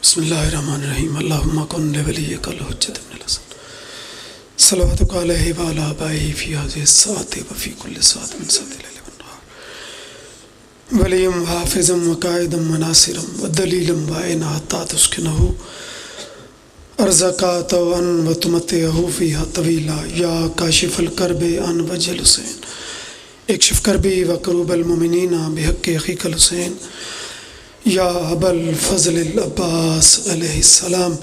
بسم اللہ الرحمن الرحیم اللہم کن لولیک الحجۃ بن الحسن صلواتک علیہ وعلی آبائہ فی ہذہ الساعۃ وفی کل ساعۃ من ساعات اللیل والنہار ولیم وحافظا وقائدا وناصرا ودلیلا وعینا حتی تسکنہ ارزقا طوعا وتمتعہ فیہا طویلا یا کاشف الکرب عن وجہ الحسین اکشف کربی وکروب المؤمنین بحق اخیک الحسین یا ابا الفضل العباس علیہ السلام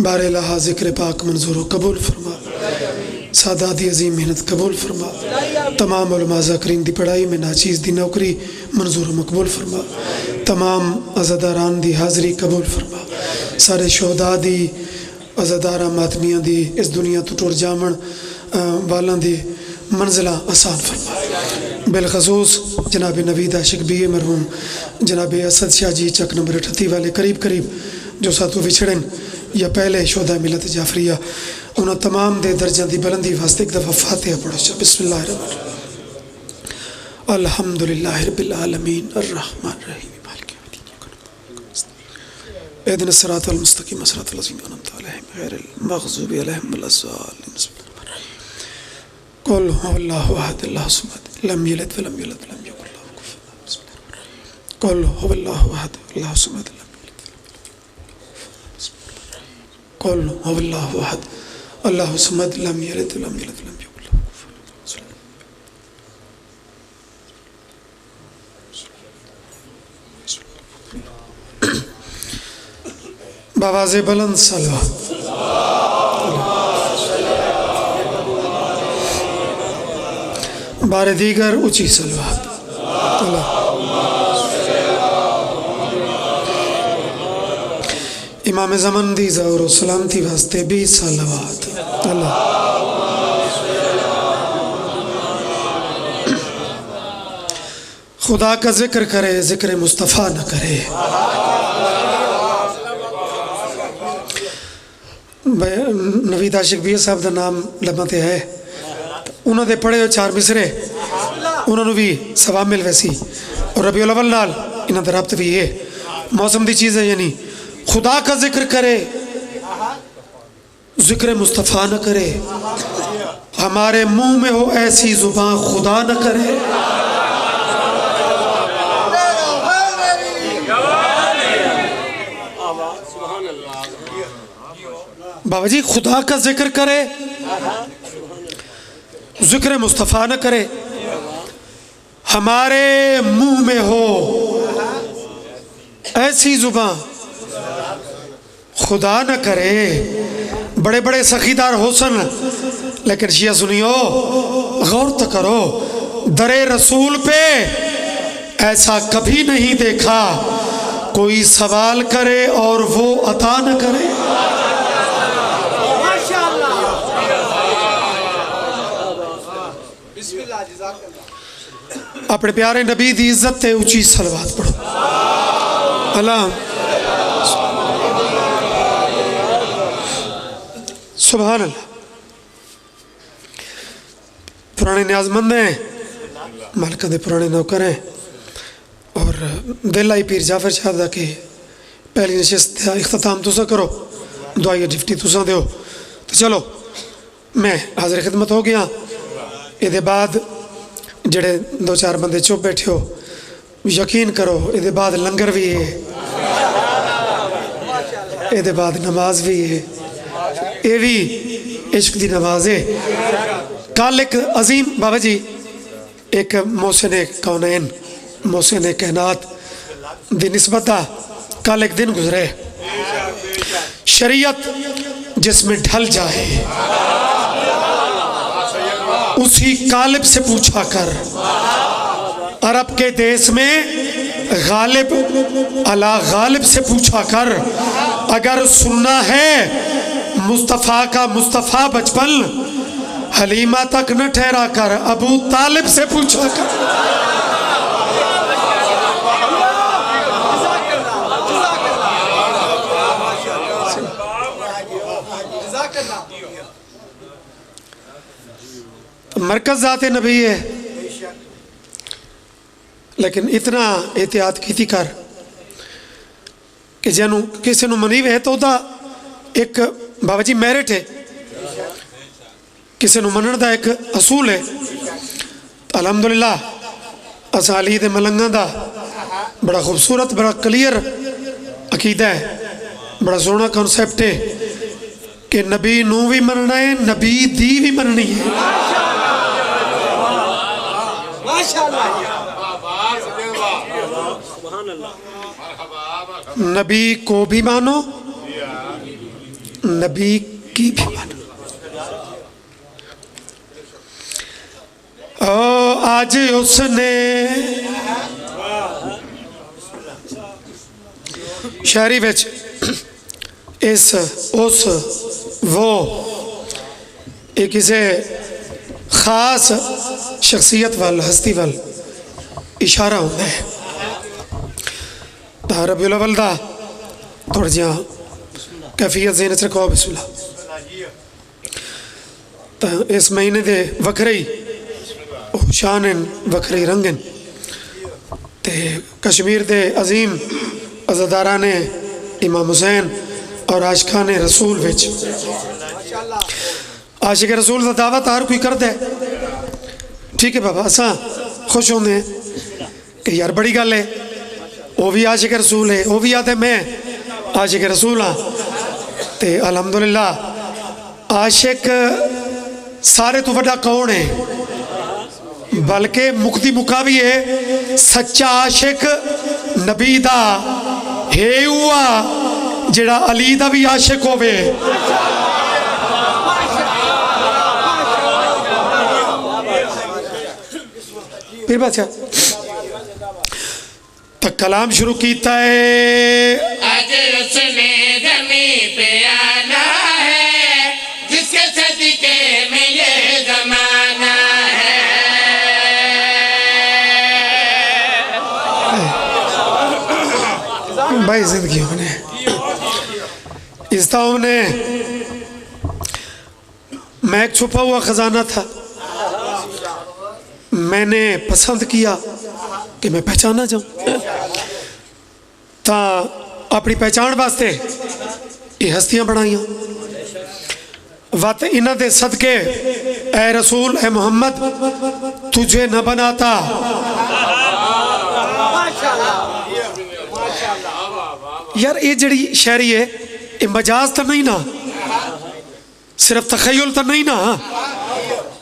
بار الہ ذکر پاک منظور و قبول فرما، ساداتی عظیم محنت قبول فرما، تمام علماء ذاکرین دی پڑھائی میں ناچیز دی نوکری منظور و مقبول فرما، تمام عزاداران دی حاضری قبول فرما، سارے شہداء دی عزادارہ ماتمیاں دی اس دنیا تو ٹور جامن والاں دی منزلہ آسان فرما، بالخصوص جناب نوید عاشق بی مرحوم جناب اسد شاہ جی چک نمبر 38 والے قریب جو ساتھوں وچھڑن یا پہلے شہداء ملت جعفریہ انہوں تمام دے درجہ دی بلندی واسطے ایک دفعہ فاتحہ پڑھو۔ بسم اللہ الرحمن الرحیم الحمدللہ رب العالمین الرحمن الرحیم مالک یوم الدین اهدنا الصراط المستقیم صراط الذین انعمت علیہم غیر المغضوب علیہم ولا الضالین۔ قل هو الله احد الله الصمد لم يلد ولم يولد ولم يكن له كفوا احد۔ بسم الله الرحمن الرحيم قل هو الله احد الله الصمد لم يلد ولم يولد قل هو الله احد الله الصمد لم يلد ولم يولد ولم يكن له كفوا احد۔ بآواز بلند صلوات بار دیگر اونچی صلوات۔ امام زمان دی زور و سلامتی واسطے بھی صلوات۔ خدا کا ذکر کرے ذکر مصطفیٰ نہ کرے۔ نوید عاشق بھی صاحب دا نام لبنتے ہے، انہوں نے پڑھے 4 مصرے انہوں نے بھی ثواب مل ویسی، اور ربیع الاول نال انہوں نے رابط بھی ہے موسم دی چیز ہے، یعنی خدا کا ذکر کرے ذکر مصطفیٰ نہ کرے، ہمارے منہ میں ہو ایسی زبان خدا نہ کرے۔ بابا جی خدا کا ذکر کرے ذکر مصطفیٰ نہ کرے، ہمارے منہ میں ہو ایسی زبان خدا نہ کرے۔ بڑے بڑے سخیدار حسن لیکن شیعہ سنیو غور تو کرو، در رسول پہ ایسا کبھی نہیں دیکھا کوئی سوال کرے اور وہ عطا نہ کرے۔ اپنے پیارے نبی دی عزت تے اونچی صلوات پڑھو۔ اللہ سبحان اللہ۔ پرانے نیاز مند ہیں، مالکہ دے پرانے نوکر ہیں، اور دل آئی پیر جعفر شاہ دا کہ پہلی نشست اختتام تو سا کرو، دعائی ڈفٹی تو سا دیو، تو چلو میں حاضر خدمت ہو گیا۔ یہ بعد جڑے 2-4 بندے چپ بیٹھے ہو یقین کرو یہ بعد لنگر بھی ہے، یہ بعد نماز بھی ہے، یہ بھی عشق دی نماز ہے۔ کل ایک عظیم بابا جی ایک محسن کونین محسن کائنات دی نسبت دا کل ایک دن گزرے، شریعت جس میں ڈھل جائے اسی غالب سے پوچھا کر، عرب کے دیس میں غالب علی غالب سے پوچھا کر، اگر سننا ہے مصطفیٰ کا مصطفیٰ بچپن حلیمہ تک نہ ٹھہرا کر ابو طالب سے پوچھا کر۔ مرکز ذات نبی ہے لیکن اتنا احتیاط کی تھی کر کہ جنوں کسی نو منی ہے تو دا ایک بابا جی میرٹ ہے، کسی نو منن دا ایک اصول ہے۔ الحمدللہ اساں علی دے ملنگاں دا بڑا خوبصورت بڑا کلیئر عقیدہ ہے، بڑا سونا کنسیپٹ ہے کہ نبی نو بھی مننا ہے، نبی دی بھی مننی ہے۔ نبی کو بھی مانو، نبی کی بھی مانو۔ آج اس نے شاعری وچ اس وہ ایک کسی خاص شخصیت وال ہستی وال اشارہ ہوتا ہے۔ ربیع الاول دا تھوڑا جہاں کیفیت ذہن چ رکھو، بسم اللہ۔ تو اس مہینے دے وکھرے شان وکھری رنگن تے کشمیر دے عظیم عزاداران امام حسین اور عاشقان رسول وچ عاشق رسول دا دعوت ہر کوئی کردا ہے، ٹھیک ہے بابا، اساں خوش ہوندے ہیں کہ یار بڑی گل ہے، وہ بھی عاشق رسول ہے، وہ بھی آتے میں عاشق رسول ہاں۔ تے الحمدللہ عاشق سارے تو بڑا کون ہے؟ بلکہ مقدی مقابی ہے سچا عاشق نبی دا ہے ہوا جڑا علی دا بھی عاشق ہوئے۔ پھر بچہ تو کلام شروع کیتا ہے۔ آج اس نے زمین پہ آنا ہے جس کے صدقے میں یہ زمانہ ہے۔ بھائی زندگیوں نے استاؤں نے میں ایک چھپا ہوا خزانہ تھا، میں نے پسند کیا کہ میں پہچانا جاؤں، تا اپنی پہچان واسطے یہ ہستیاں بنائیاں، وقت انہ دے صدقے اے رسول اے محمد تجھے نہ بناتا۔ یار یہ جڑی شاعری ہے یہ مجاز تو نہیں نا، صرف تخیل تو نہیں نا،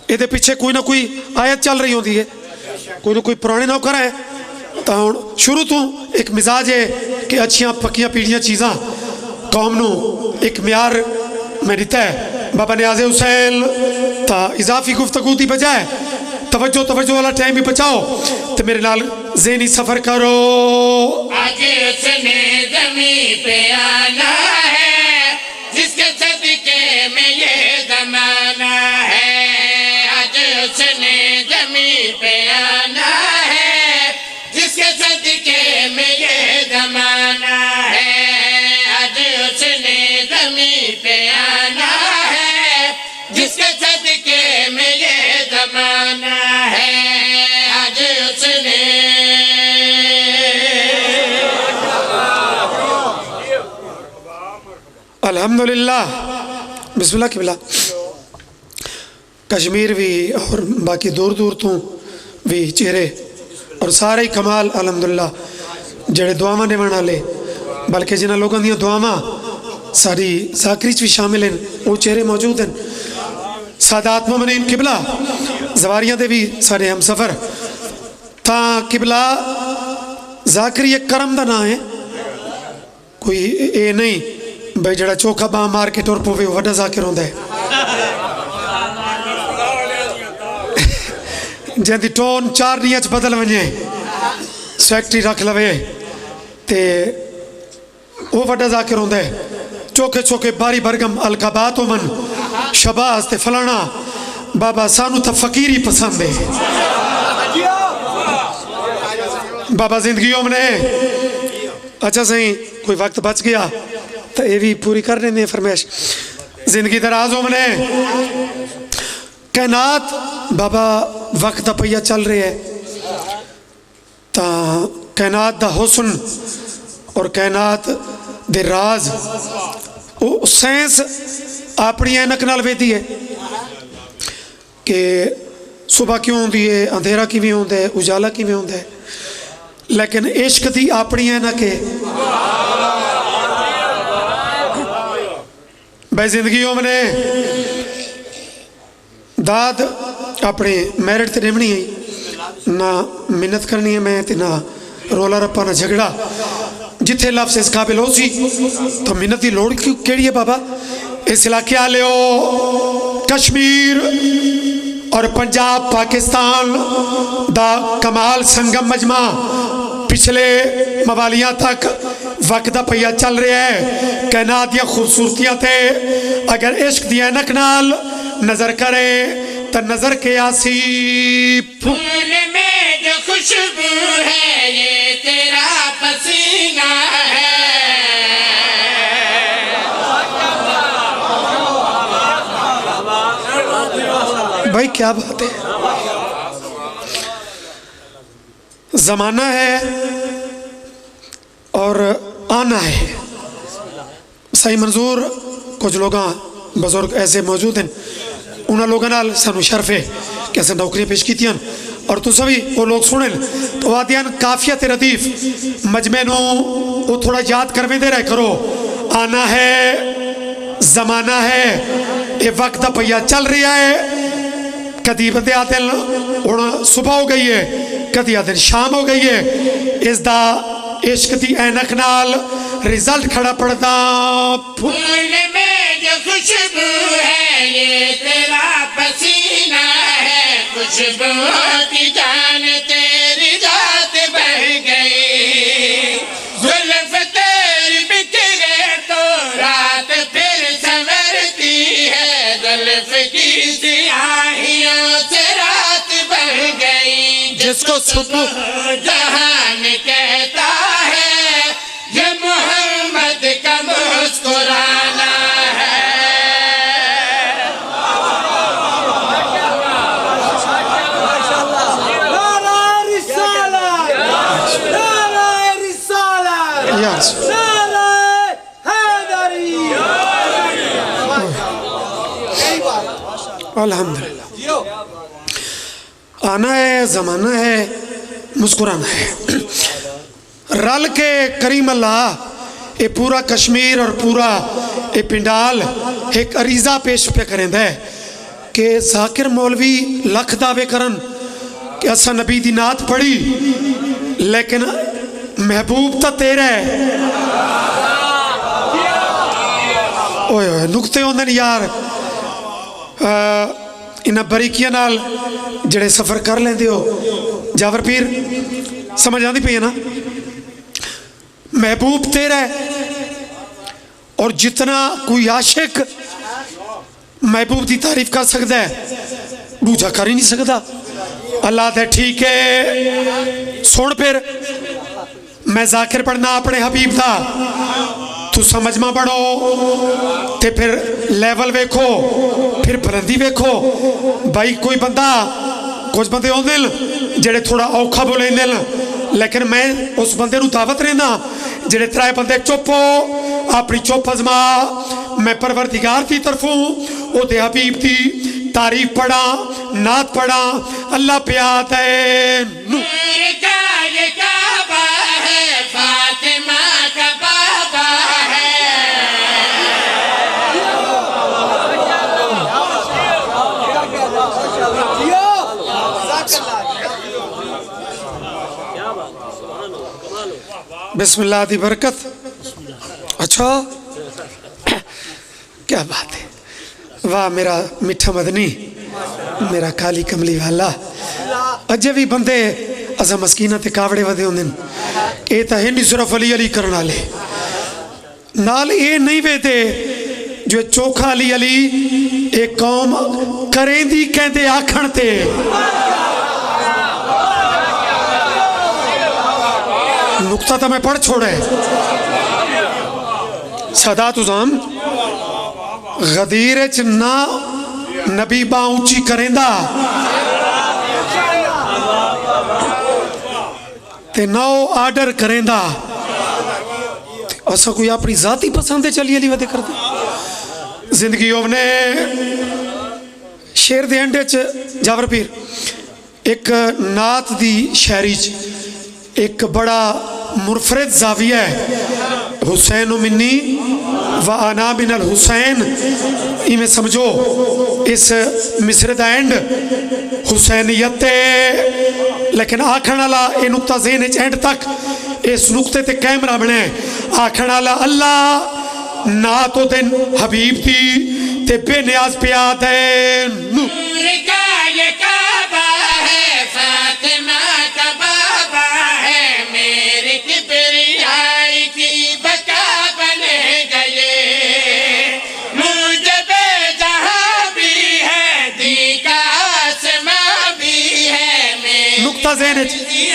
یہ دے پیچھے کوئی نہ کوئی آیت چل رہی ہوتی ہے، کوئی نہ کوئی پرانے نوکر ہے۔ تو شروع تو ایک مزاج ہے کہ اچھیاں پکیاں پیڑیاں چیزاں قوم نو ایک معیار میں دیتا ہے۔ بابا نیاز حسین تا اضافی گفتگو دی بجائے توجہ والا ٹائم بھی بچاؤ تو میرے نال ذہنی سفر کرو۔ آج اس نے زمین پہ آنا ہے جس کے صدقے میں یہ زمانہ ہے۔ آج اس نے زمین پہ آنا ہے جس کے صدقے میں یہ زمانہ ہے۔ آج اس نے زمین پہ آنا ہے جس کے صدقے میں یہ زمانہ ہے۔ آج اس نے الحمدللہ بسم اللہ قبلہ کشمیر بھی اور باقی دور دور تو بھی چہرے اور سارے کمال الحمدللہ جڑے دعاواں نے بنا لے، بلکہ جنہاں لوگوں دیا دعاواں ساری ذاکری بھی شامل ہیں، وہ چہرے موجود ہیں۔ سادات مومنین قبلہ زواریاں دے بھی سارے ہم سفر تا قبلہ ذاکری ایک کرم دا نام ہے، کوئی اے نہیں بھائی جڑا چوکھا باں مار کے ٹور پوے وڈا ذاکر ہوندہ ہے، جہاں ٹون چار نیچ بدل ونجے سیکٹری رکھ لوے تے وہ وڈا ذاکر ہوندہ ہے۔ چوکے چوکے باری برگم القابات و من شباز تے فلانا بابا سانو تا فقیری پسند ہے۔ بابا زندگیوں میں اچھا صحیح کوئی وقت بچ گیا تو یہ بھی پوری کرنے میں فرمائش۔ زندگی درازوں میں کائنات بابا وقت دا پہیا چل رہے ہے، تا کائنات دا حسن اور کائنات دے راز وہ سائنس اپنی اینک نال ویدی ہے کہ صبح کیوں ہوندی ہے، اندھیرا کیویں ہوندا ہے، اجالا کیویں ہوندا ہے، لیکن عشق دی اپنی اینک ہے بھائی زندگیوں میں داد اپنے میرٹ تے نمنی ہے، نہ منت کرنی ہے میں تے نہ رولا رپا نہ جھگڑا، جتھے لفظ اس قابل ہو سی تو منت دی لوڑ کیڑی ہے بابا؟ اس علاقے والے ہو کشمیر اور پنجاب پاکستان دا کمال سنگم مجمع پچھلے موالیاں تک وقت دا پہیا چل رہا ہے، کائنات یا خوبصورتیاں تے اگر عشق دی اینک نال نظر کرے تو نظر کے آسی پھول میں جو خوشبو ہے یہ تیرا پسینہ ہے، بھائی کیا بات ہے، زمانہ ہے اور آنا ہے۔ صحیح منظور کچھ لوگاں بزرگ ایسے موجود ہیں، انہاں لوگاں نال سانو شرف ہے کہ اساں نوکریاں پیش کیتیاں اور تو سبھی وہ لوگ سنیں تو آدیاں کافیہ تے ردیف مجمع نو وہ تھوڑا یاد کرویں دے رہے کرو، آنا ہے، زمانہ ہے، یہ وقت دا پہیا چل رہا ہے، کدی بندے آتے ہیں صبح ہو گئی ہے، کدی آتے ہیں شام ہو گئی ہے، اس دا عشق دی اینک نال رزلٹ کھڑا پڑتا، پھول میں جو خوشبو ہے یہ تیرا پسینہ ہے، خوشبو کی جان تیری ذات بہ گئی، زلف تیری بکھرے تو رات پھر سنورتی ہے، زلف کی سیاہیوں سے رات بہ گئی، جس کو صبح جہان کہتا ہے یہ محمد کا مسکرانا ہے۔ الحمدللہ آنا ہے، زمانہ ہے، مسکرانا ہے، رل کے کریم اللہ یہ پورا کشمیر اور پورا یہ پنڈال ایک عریضہ پیش پہ کریں دے کہ ذاکر مولوی لکھ دعوے کرن کہ اسا نبی دی نات پڑھی لیکن محبوب تا تیرا ہے، اوئے اوئے نکتے ہوندن یار انہاں بریکیاں نال جڑے سفر کر لیں دیو جاور پیر سمجھ آندی پئی ہے نا، محبوب تیرا ہے اور جتنا کوئی عاشق محبوب دی تعریف کر سکتا ہے بوجھا کر ہی نہیں سکتا، اللہ دے ٹھیک ہے سن پھر میں ذاکر پڑھنا اپنے حبیب دا تو سمجھ ماں پڑھو تے پھر لیول ویکھو پھر بلندی ویکھو، بھائی کوئی بندہ کچھ بندے ہوندے جڑے تھوڑا اوکھا بولے لیکن میں اس بندے نو دعوت رہنا جڑے ترائے بندے چپ ہو اپنی چپ ازما، میں پروردگار دی طرفوں او دے حبیب دی تعریف پڑھا نعت پڑھا، اللہ پہ آتا ہے نور کا یہ کعبہ ہے، فاطمہ کا بابا ہے، بسم اللہ دی برکت، اچھا کیا بات ہے، واہ میرا میٹھا مدنی، میرا کالی کملی والا، اجے بھی بندے ازا مسکینہ تے کاوڑے ودے ہوندن، اے تا ہے نہیں صرف علی علی کرنا لے، نال اے نہیں ویدے جو چوکھا علی علی ایک قوم کریں دی کہندے آکھن تے، نقطہ تا میں پڑھ چھوڑے، سادات ازام غدیر چنا نبی باں اونچی کریں دا تے نو آرڈر کریں دا اسا کوئی اپنی ذاتی پسند چلی علی ودے کرتے زندگی اونے شیر دے انڈے جاور پیر ایک نات دی شاعری ایک بڑا منفرد زاویہ ہے حسین منی و انا من الحسین میں سمجھو اس مصر دا اینڈ حسینیت لیکن آکھن والا یہ نقطہ ذہن اینڈ تک اس نقطے تے کیمرہ بنے آکھن والا اللہ ناتو دن حبیب دی تے بے نیاز پیاد ہے نور کا یہ کعبہ ہے فاطمہ کا بابا ہے میرے کبریائی کی بقا بنے گئے مجھے بے جہاں بھی ہے دی کا آسماں بھی ہے میرے نقطہ ذہن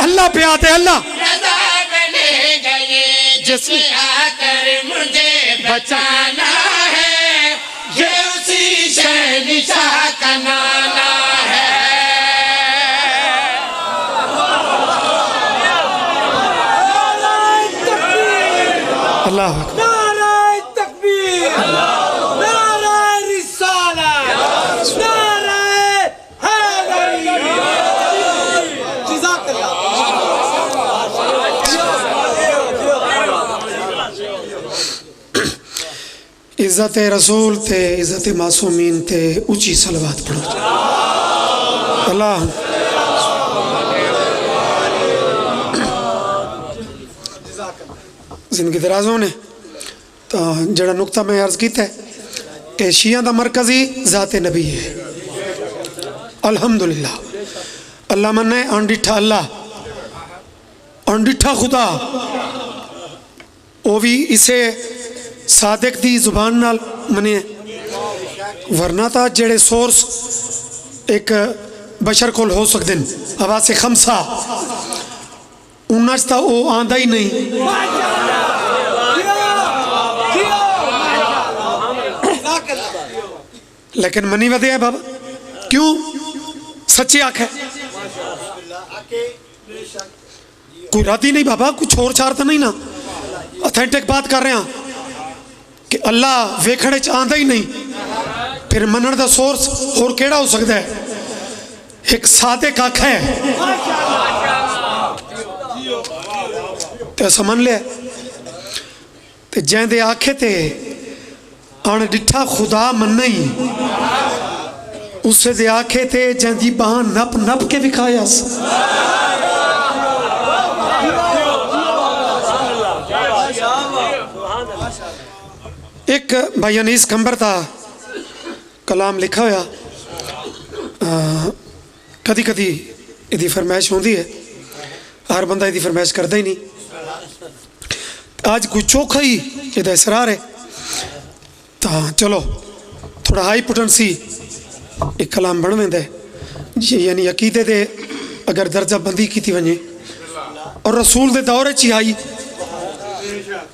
اللہ پیاد ہے اللہ رضا بنے گئے جس میں آ کر مجھے بچانا ہے یہ اسی شہنشاہ کا نانا ہے اللہ اکبر نعرہ تکبیر نعرہ رسالت نعرہ حیدری جزاک عزت رسول تے عزت معصومین تے اونچی صلوات پڑھو اللہ زندگی درازوں نے تو جڑا نقطہ میں عرض کیتا ہے کہ شیعہ دا مرکزی ذات نبی ہے الحمدللہ اللہ مننے انڈٹھا اللہ انڈٹھا خدا وہ بھی اسے صادق دی زبان نال منی ورنہ تا جڑے سورس ایک بشر کول ہو سکدن حواس خمسہ انہاں تا او آندا ہی نہیں لیکن منی ودے ہے بابا کیوں سچی آنکھ ہے کوئی رادی نہیں بابا کوئی چھوڑ چھار تو نہیں نا اتھینٹک بات کر رہے ہیں کہ اللہ ویکھڑے چاہتا ہی نہیں پھر منن دا سورس اور کیڑا ہو سکتا ہے ایک صادق آنکھ ہے تو سمجھ لے تو جہاں دے آنکھے تے آن ڈٹھا خدا من نہیں اس سے دے آنکھے تے جہاں دی بہاں نپ نپ کے بکھایا ایک بھائی انیس کمبر تھا کلام لکھا ہوا کدی کدی یہ فرمائش ہوندی ہے ہر بندہ یہ فرمائش کرتا ہی نہیں آج کوئی چوکھا ہی یہ اسرار ہے تو چلو تھوڑا ہائی پوٹنسی ایک کلام بن ویندے یعنی عقیدے دے اگر درجہ بندی کیتی ونجے اور رسول دے دورے چی آئی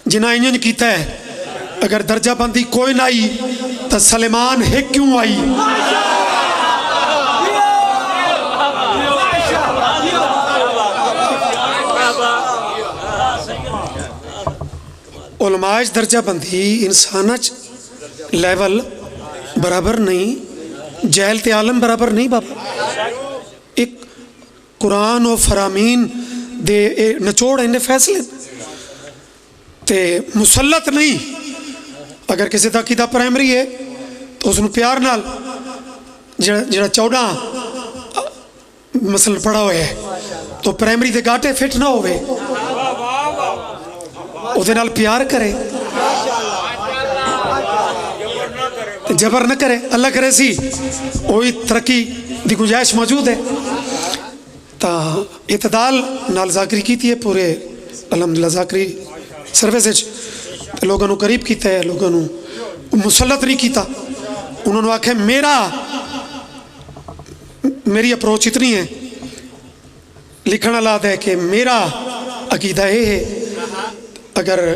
جنہ انجن کیتا ہے اگر درجہ بندی کوئی نہ آئی تو سلیمان ہے کیوں آئی علماء درجہ بندی انسانچ لیول برابر نہیں جہل تے عالم برابر نہیں بابا ایک قرآن و فرامین دے نچوڑ انہیں فیصلے تے مسلط نہیں اگر کسی دا عقیدہ پرائمری ہے تو اس نے پیار نال جڑا 14 مسئلہ پڑھا ہوئے ہے تو پرائمری دے گاٹے فٹ نہ ہوئے او دے نال پیار کرے جبر نہ کرے اللہ کرے سی وہی ترقی دی گنجائش موجود ہے تا اعتدال نال ذاکری کیتی ہے پورے الحمدللہ ذاکری سروسج لوگوں نے قریب کیتا ہے لوگوں نے مسلط نہیں کیتا انہوں نے آکھے میری اپروچ اتنی ہے لکھنا لاد ہے کہ میرا عقیدہ یہ ہے اگر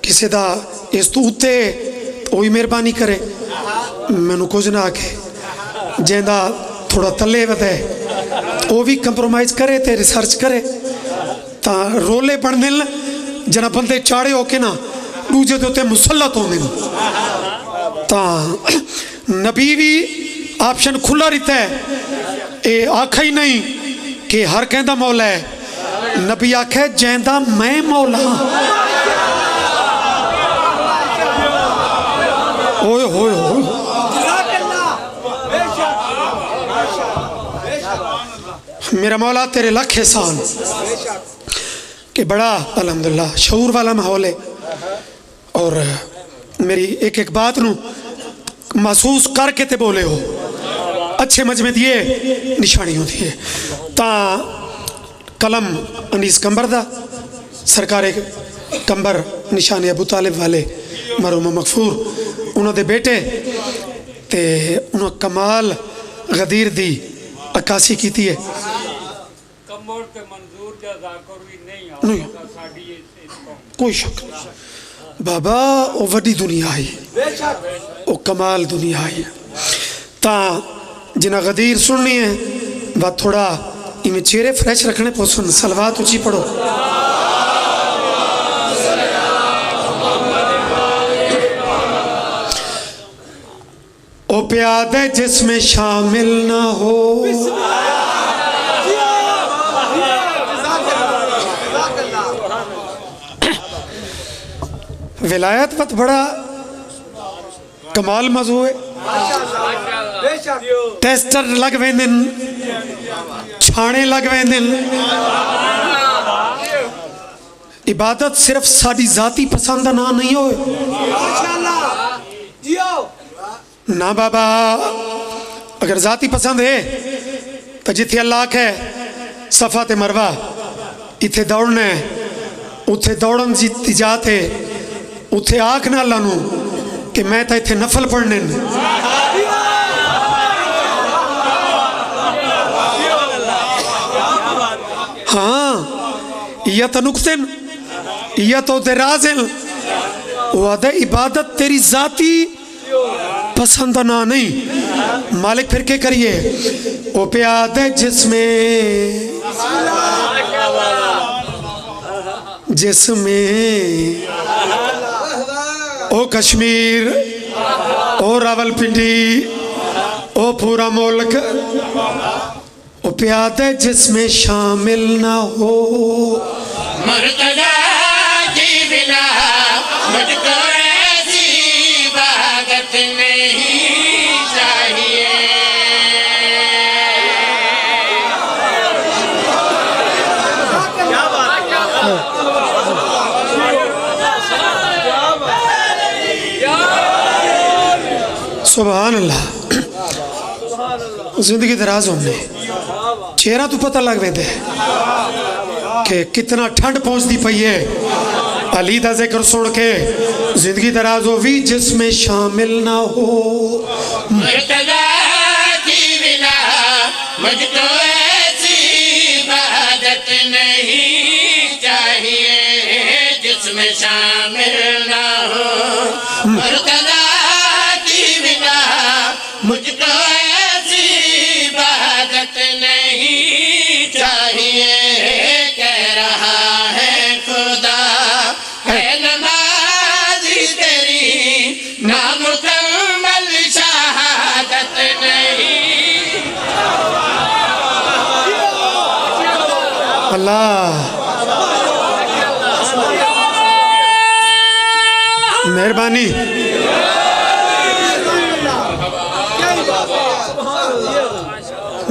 کسی دا اس تو اتے وہی مہربانی کرے میں نے کچھ نہ آکھے جہاں تھوڑا تلے ودے وہ بھی کمپرومائز کرے تے ریسرچ کرے تا رولے بڑھنے جنا بندے چاڑے ہو کے نا دوجے دے تے مسلط ہوندے تاں نبی بھی آپشن کھلا رہتا ہے اے آکھا ہی نہیں کہ ہر کہندہ مولا ہے نبی آکھے جیندہ میں مولا ہوئے ہوئے ہوئے میرا مولا تیرے لاکھ احسان کہ بڑا الحمدللہ شعور والا ماحول ہے اور میری ایک ایک بات نو محسوس کر کے تے بولے ہو اچھے مجمع دیئے نشانی ہو دیئے تاں قلم انیس کمبر دا سرکار کمبر نشانی ابو طالب والے مرحوم مغفور انہوں دے بیٹے تے انہوں کمال غدیر دی عکاسی کی تھی ہے کمبر تے منظور جا ذاکر بھی نہیں کوئی شک بابا او وڈی دنیا ہے او کمال دنیا ہے تاں جنہ غدیر سننی ہے بات تھوڑا میں چہرے فریش رکھنے پوسن سلوات اچھی پڑھو او پیادے جس میں شامل نہ ہو ولایت وقت بڑا کمال موضوع ہے ٹیسٹر لگ ویندن چھانے لگ ویندن عبادت صرف ساڑی ذاتی پسند نہ نہیں ہوئے نا بابا اگر ذاتی پسند ہے تو جتھے اللہ ہے صفا تے مروہ اتھے دوڑنے اتھے دوڑن جیتی جاتے اتھے آنکھ نہ لانو کہ میں تا اتھے نفل پڑھنے ہاں یا تا نقصن یا تو درازن وعدہ عبادت تیری ذاتی پسند نہ نہیں مالک پھر کے کریے او پیادے جس میں او کشمیر او راول پنڈی او پورا ملک او پیادے جس میں شامل نہ ہو مرتضی کی بنا مجھ کو ایسی عبادت نہیں چاہیے سبحان اللہ زندگی دراز ہونے چہرہ تو پتہ لگ ویندے کہ کتنا ٹھنڈ پہنچ دی پئی ہے علی دا ذکر سن کے زندگی دراز ہوئی جس میں شامل نہ ہو مرتضی کی بنا مجھ کو ایسی عبادت نہیں چاہیے جس میں شامل نہ ہو مرتضی کی بنا مجھ کو ایسی عبادت نہیں چاہیے کہہ رہا ہے خدا ہے نمازی تیری نامکمل شہادت نہیں اللہ مہربانی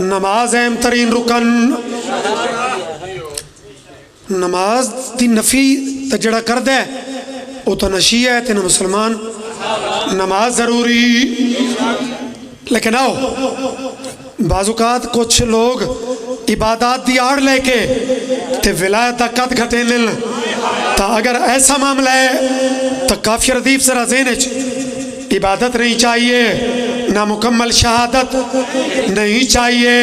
نماز اہم ترین رکن نماز دی نفی تجڑا کر دے او تو نشی ہے تینا مسلمان نماز ضروری لیکن آؤ بعض اوقات کچھ لوگ عبادات دی آڑ لے کے تے ولایت دا قد گھٹے لن تا اگر ایسا معاملہ ہے تو کافی ردیف سرا ذہنچ عبادت نہیں چاہیے نامکمل شہادت نہیں چاہیے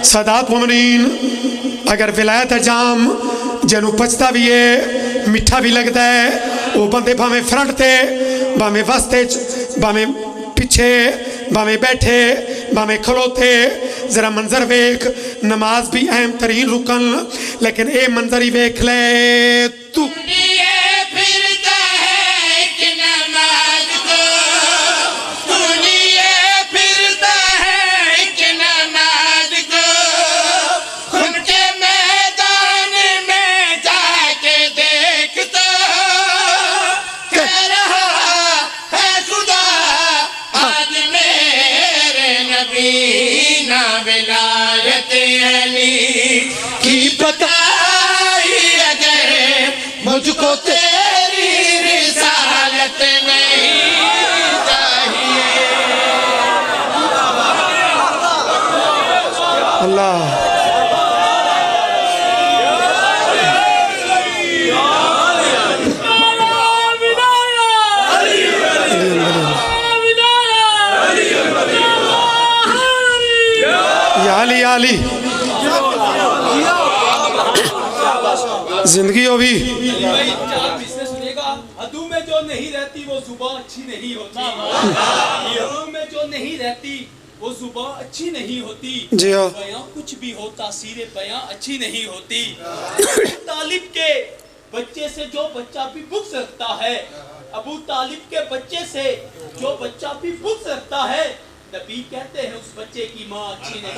سادات مومنین اگر ولایت جام جنو پچتا بھی ہے مٹھا بھی لگتا ہے وہ بندے بھامے فرنٹ تے بھامے وستے بھامے پیچھے بھامے بیٹھے بھامے کھلوتے ذرا منظر ویکھ نماز بھی اہم ترین رکن لیکن اے منظر ہی ویکھ لے تو یہ پھرتا ہے علی کی بتائی اگر مجھ کو تیری رسالت نہیں چاہیے. اللہ علی علی زندگی ہو بھی حدوں میں جو نہیں رہتی وہ زبان اچھی نہیں ہوتی. حدوں میں جو نہیں رہتی وہ زبان اچھی نہیں ہوتی. جی ہاں بیاں کچھ بھی ہو تاثیر بیاں اچھی نہیں ہوتی. طالب کے بچے سے جو بچہ بھی بغض رکھتا ہے, ابو طالب کے بچے سے جو بچہ بھی بغض رکھتا ہے, نبی کہتے ہیں اس بچے کی ماں اچھی نہیں.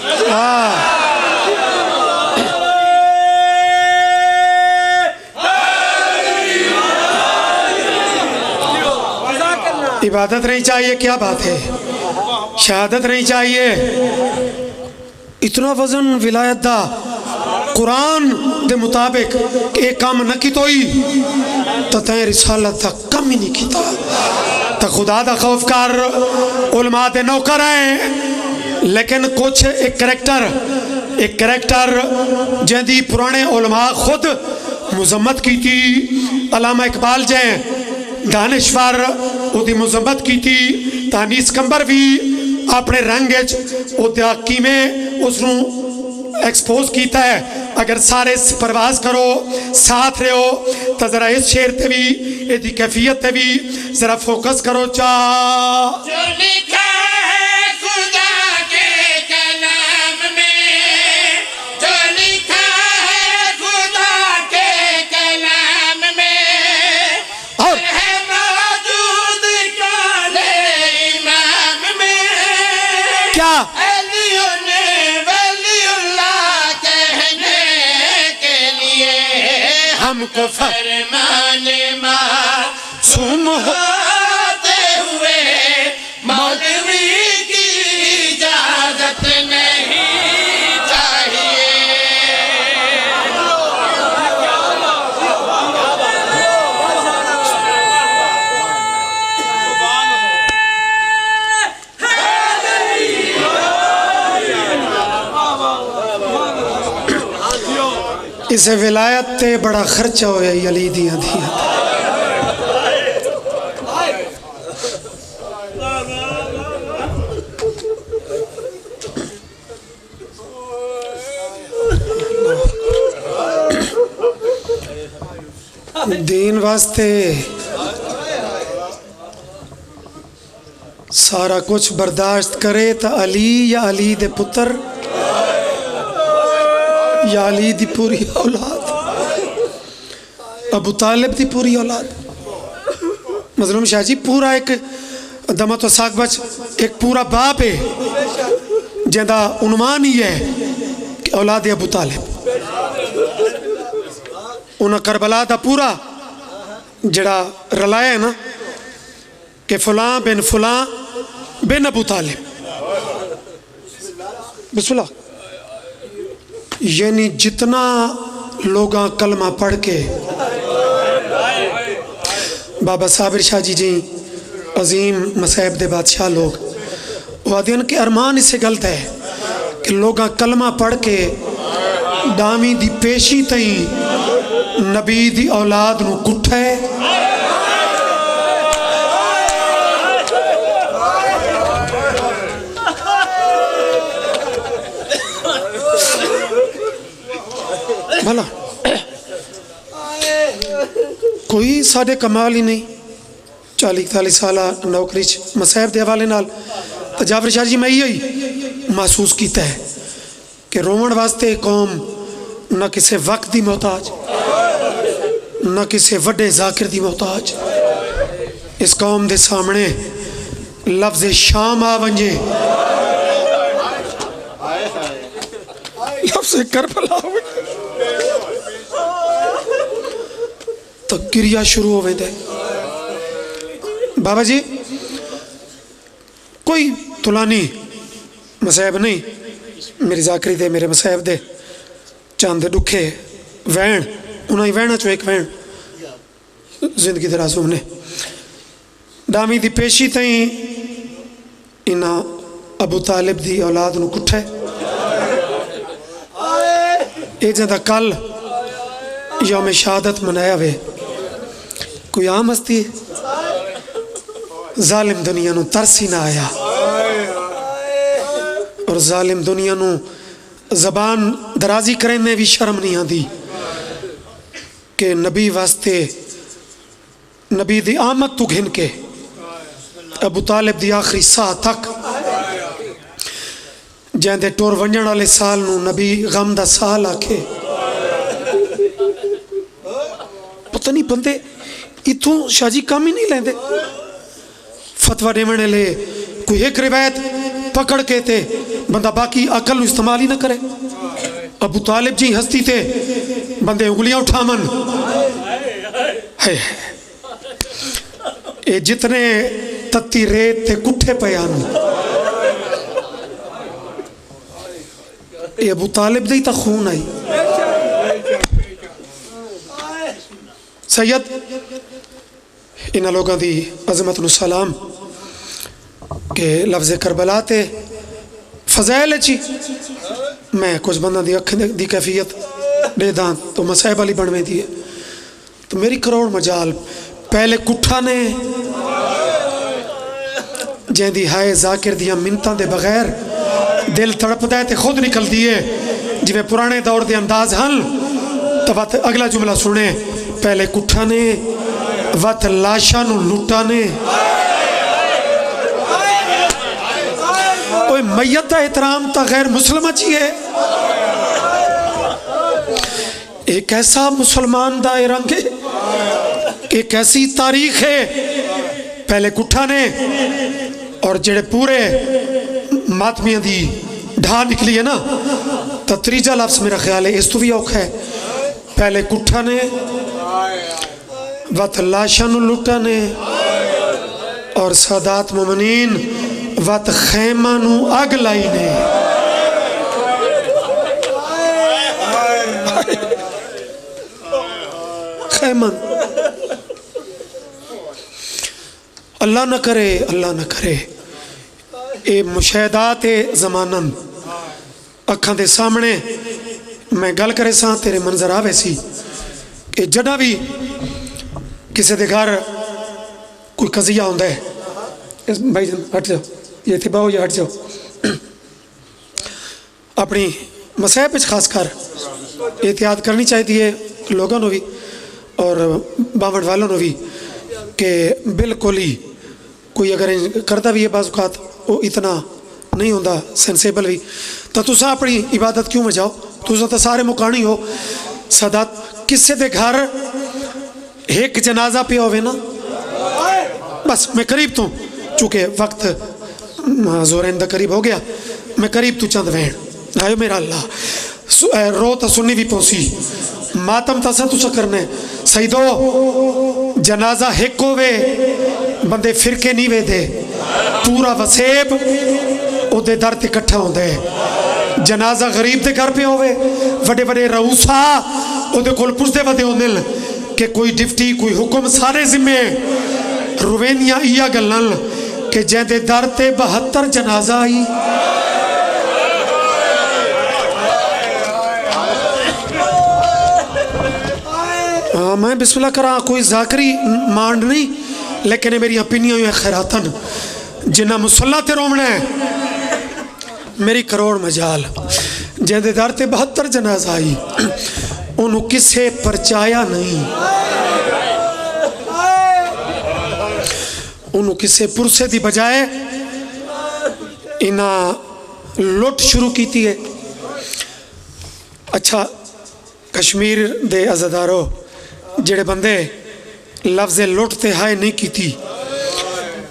عبادت نہیں چاہیے, کیا بات ہے, شہادت نہیں چاہیے, اتنا وزن ولایت دا قرآن دے مطابق ایک کام نہ کی توئی تو تین رسالت دا کم ہی نہیں کیتا. تو خدا دا خوف کر علماء دے نوکر ہیں, لیکن کچھ ایک کریکٹر جہاں پرانے علماء خود مذمت کی تھی. علامہ اقبال جائیں دانشور او دی مذمت کی تھی. تانیس کمبر بھی اپنے رنگ او دیاقی میں اس نو ایکسپوز کیتا ہے. اگر سارے پرواز کرو ساتھ رہو تو ذرا اس شعر تے بھی ایدی کیفیت تے بھی ذرا فوکس کرو. چاہ جو لکھا ہے خدا کے کلام میں, جو لکھا ہے خدا کے کلام میں, اور ہے موجود کالے امام میں. کیا علیوں نے ولی اللہ کہنے کے لیے ہم کو فرمان معصوم ہوتے ہوئے مولوی کی اجازت نہیں چاہیے. اسے ولایت تے بڑا خرچہ ہویا علی دیاں دیاں. دین واسطے سارا کچھ برداشت کرے تا علی یا علی دے پتر یا علی دی پوری اولاد, ابو طالب دی پوری اولاد. مظلوم شاہ جی پورا ایک دمت و ساک بچ ایک پورا باپ ہے جہاں عنوان ہی ہے کہ اولاد ابو طالب. انہاں کربلا دا پورا جڑا رلایا ہے نا کہ فلاں بن ابو طالب. بسم اللہ. یعنی جتنا لوگاں کلمہ پڑھ کے بابا صابر شاہ جی عظیم مصائب دے بادشاہ لوگ وہ دین کے ارمان اس سے غلط ہے کہ لوگاں کلمہ پڑھ کے دامی دی پیشی تئیں نبی دی اولاد نو کٹھے بھلا کوئی ساڑھے کمال ہی نہیں. 40-41 سالہ نوکری مصائب دے حوالے نال جعفر شاہ جی میں یہی محسوس کیتا ہے کہ رومن واسطے قوم نہ کسے وقت دی محتاج نہ کسے وڈے ذاکر دی محتاج. اس قوم دے سامنے لفظ شام آ ونجے لفظ کربلا ہوئے تو گریہ شروع ہوئے دے. بابا جی کوئی طولانی مصائب نہیں, میری ذاکری دے میرے مصاحب دے چند دکھے وین انہیں وینا چو ایک وین زندگی درازوں نے ڈامی دی پیشی تائیں انہاں ابو طالب دی اولاد نو کٹھے اے جدہ کل یوم شہادت منایا وے کوئی عام ہستی ظالم دنیا نو ترسی نہ آیا اور ظالم دنیا نو زبان درازی کرنے بھی شرم نہیں آدھی کہ نبی واسطے نبی دی آمد تو گھن کے ابو طالب دی آخری ساہ تک جہاں دے ٹور ونجن والے سال نو نبی غم دا سال آکھے پتہ نہیں بندے اتھوں شاہ جی کام ہی نہیں لیندے فتوہ دیونے لے کوئی ایک روایت پکڑ کے تے بندہ باقی عقل نو استعمال ہی نہ کرے ابو طالب جی ہستی تے بندے انگلیاں اٹھامن اے جتنے تتی ریت تے کٹھے پیان اے ابو طالب دی تا خون آئی سید انہا لوگاں دی عظمت نو سلام کہ لفظ کربلا تے فضائل چی میں کچھ بندہ دی اکھیں دی کیفیت دے دان تو مسائب علی بڑھ میں دی ہے تو میری کروڑ مجال پہلے کٹھا نے جہاں دی ہائے ذاکر دیا منتاں دے بغیر دل تڑپ دے تے خود نکل دیئے جو پرانے دور دے انداز ہن تو بات اگلا جملہ سنے پہلے کٹھا نے وقت لاشا نو لوٹا نے اوہ میت احترام تا غیر مسلمہ چیئے ایک ایسا مسلمان دا رنگ ہے ایک ایسی تاریخ ہے پہلے کٹھا نے اور جڑے پورے ماتمیاں دی ڈھا نکلی ہے نا تو تریجہ لفظ میرا خیال ہے اس تو بھی اوکھ ہے پہلے کٹھا نے وقت لاشن لٹا نے اور سادات مومنین وقت خیمہ نو آگ لائی نے خیمہ اللہ نہ کرے اے مشاہدات زمانن اکھاں دے سامنے میں گل کرے ساں تیرے منظر آوے سی کہ جڑا بھی کسی دے گھر کوئی قضیہ ہوندہ ہے بھائی جان ہٹ جاؤ یہ تھی باؤ یہ ہٹ جاؤ اپنی مسائب پچھ خاص کر احتیاط کرنی چاہیے لوگوں نے بھی اور باوڑ والوں نے بھی کہ بالکل ہی کوئی اگر کرتا بھی ہے بعض اوقات وہ اتنا نہیں ہوندہ سینسیبل بھی تو تسا اپنی عبادت کیوں میں جاؤ تسا تو سارے مکانی ہو سادات کسے دے گھر ایک جنازہ پہ ہوئے نا بس میں قریب تو چونکہ وقت زورین دا قریب ہو گیا میں قریب تو چند وین آئیو میرا اللہ رو تا سنی بھی پوسی ماتم تا سا تو کرنے سیدو جنازہ ایک ہوئے بندے فرقے نہیں وے دے پورا وسیب او دے در تے کٹھا ہوں دے جنازہ غریب دے گھر پہ ہوئے وڈے وڈے روسا او دے کول پوچھ دے ودے ہوندل کہ کوئی ڈفٹی کوئی حکم سارے ذمہ روینیاں ایا گلن کہ جہاں دے در تے 72 جنازہ آئی میں بسم اللہ کرا کوئی ذاکری مانڈ نہیں لیکن میری اپینیاں ہوئے خیراتن جنہ مسلح تے رومنے میری کروڑ مجال جہاں دے در تے 72 جنازہ آئی انہوں کسے پرچایا نہیں انہوں کسے پرسے دی بجائے انہاں لوٹ شروع کی تھی ہے اچھا کشمیر دے عزدارو جڑے بندے لفظ لوٹتے ہائے نہیں کی تھی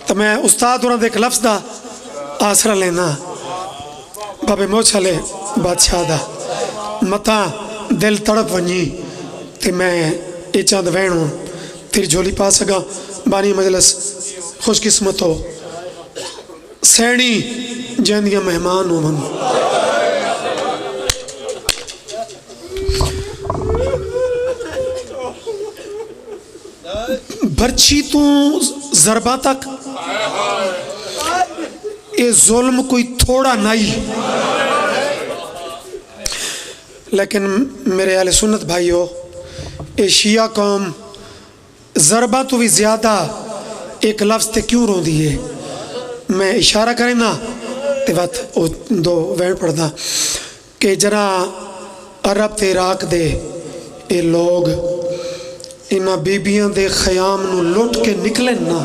تو میں استاد انہوں ایک لفظ دا آسرہ لینا بابے موچھلے بادشاہ دا متا دل تڑپ ونجی تے میں یہ چاند وین ہوں تیری جھولی پا سکا بانی مجلس خوش قسمت ہو سینی جہندیاں مہمان ہو من برچی تو ضربہ تک یہ ظلم کوئی تھوڑا نہیں. لیکن میرے اہل سنت بھائیو، یہ شیعہ قوم ضربہ تو بھی زیادہ ایک لفظ تے کیوں رو دیئے. میں اشارہ کریں نا تے وقت دو وین پڑھدا کہ جنا عرب تے عراق دے اے لوگ انہاں بیبیاں دے خیام نو لٹ کے نکلن نا.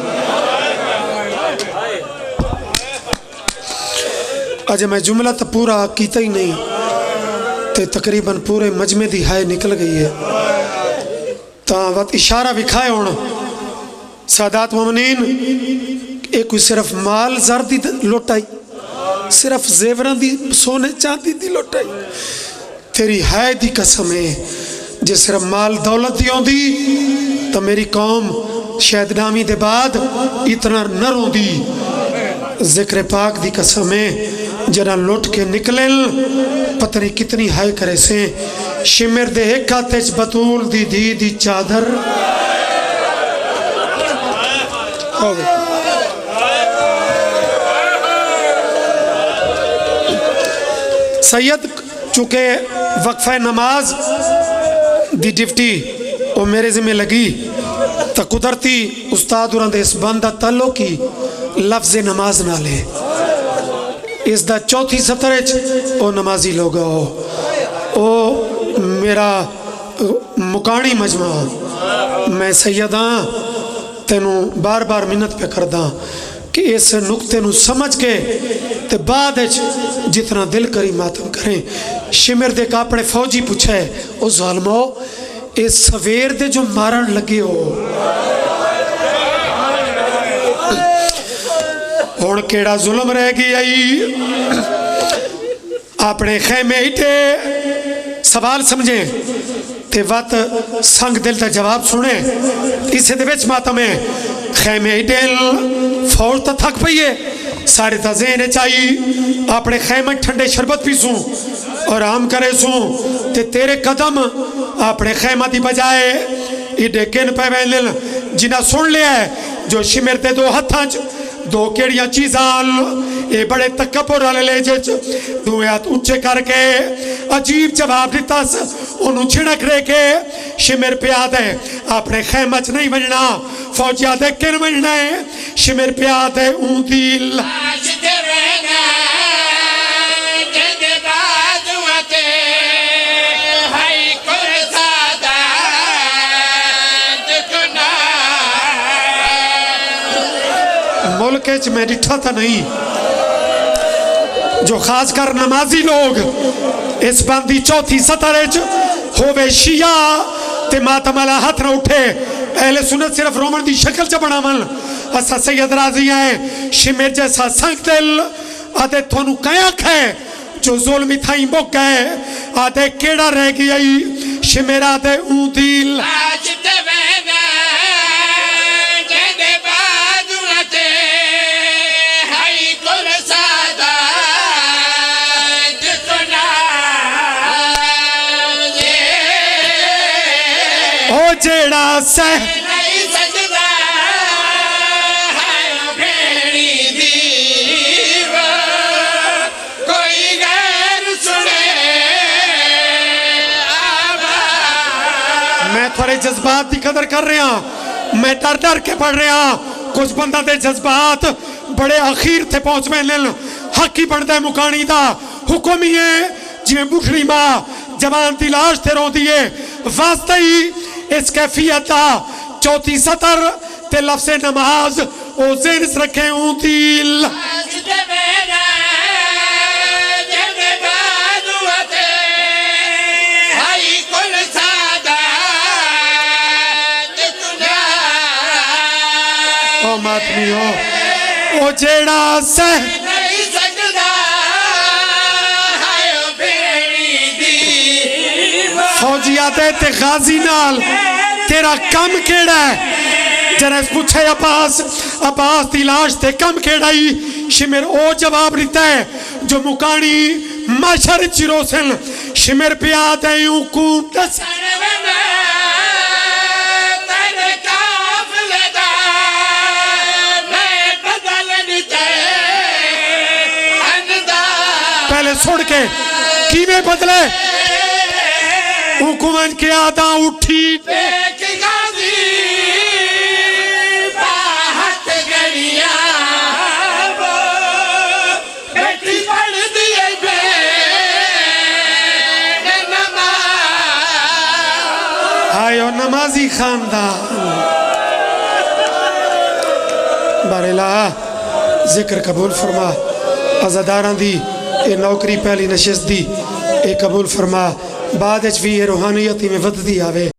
اج میں جملہ تو پورا کیتا ہی نہیں تے تقریباً پورے مجمع دی ہائے نکل گئی ہے. تا وقت اشارہ بکھائے ہونا سادات مومنین، ایک کوئی صرف مال زر دی لوٹائی، صرف زیوران دی سونے چاندی دی لوٹائی. تیری ہائے دی قسم ہے جے صرف مال دولت دی ہوں دی تو میری قوم شاید نامی دے بعد اتنا نہ رو دی. ذکر پاک دی قسم ہے جنا لوٹ کے نکلن پتہ نہیں کتنی ہائے کرے سے. شمر دے ایک ہاتھ بطول دی دی دی چادر سید. چونکہ وقفہ نماز دی ڈیوٹی وہ میرے ذمہ لگی تو قدرتی استاد اور اس بندہ تلو کی لفظ نماز نہ لے. اس دا چوتھی سطرچ او نمازی لوگا او میرا مکانی مجمع. میں سیداں تینوں بار بار منت پہ کرداں کہ اس نقطے نو سمجھ کے تے بعد جتنا دل کری ماتم کریں. شمر دے کا اپنے فوجی پوچھے او ظالمو اس سویر دے جو مارن لگے ہو ہون کیڑا ظلم رہ گئی آئی. اپنے خیمے ہٹے سوال سمجھیں تے وقت سنگ دل تا جواب سنے. اسے دے وچ ماتم ہے خیمے ہٹے فوج تا تھک پئیے سارے تا ذہن چاہیے اپنے خیمے ٹھنڈے شربت پیسوں اور آم کرے سوں تے تیرے قدم اپنے خیمہ دی بجائے ایڈے کن پہ ویلن جنہ سن لیا ہے جو شمر دے دو ہتھانچ دو کیڑیاں چیزان اے بڑے تکبر والے لے جج دوے ہاتھ اونچے کر کے عجیب جواب دیتا انہوں چھڑک رہے کے شمر پیاد ہے اپنے خیمت نہیں بننا فوجیات ہے کن بننا ہے شمر پیاد ہے اون دیل ملک اچ میں ڈٹھا تھا نہیں جو خاص کر نمازی لوگ اس بندی چوتھی سطر اچ ہووے شیعہ تے ماتم علا ہاتھ نہ اٹھے. اہل سنت صرف رومن دی شکل چا بنا من اسا سید راضی ہیں شمر جیسا سنگ دل آدھے تھونو قیاق ہے جو ظلمی تھائیں بک گئے آدھے کیڑا رہ گئی شمر آدھے اون دیل جیڑا سہ نہیں سجدہ ہے بھیڑی دیوہ کوئی غیر سنے آبا. میں تھوڑے جذبات دی قدر کر رہا ہوں میں ڈر ڈر کے پڑھ رہا ہوں کچھ بندہ دے جذبات بڑے آخیر تھے پہنچ میں لیل حقی بڑھتا ہے مکانی دا حکمی ہے جنہیں بکھڑی ماں جوان دی لاش تھے رو دیئے واسطہ ہی اس کیفیت چوتھی سطر تے لفظ نماز او زینس رکھیں اون دیل او ماتمی ہو او جیڑا سہ نہیں سکتا فوجیات تے غازی نال تیرا کم کیڑا ہے جنہیں پوچھے عباس دی لاش تے کم کیڑا ہی شمر او جواب دیتا ہے جو مکانی معاشر چیروسن شمر پیاد ہے یوں کون دس سڑ کے کیویں بدلے حکومت کے آدھا اٹھی ایک غازی باہت گڑیاں بیٹی پڑھ دیے بے نماز آئیو نمازی خاندان باراللہ ذکر قبول فرما عزاداراں دی اے نوکری پہلی نشست دی اے قبول فرما بعد اچ بھی یہ روحانیتی میں ودھ دی آوے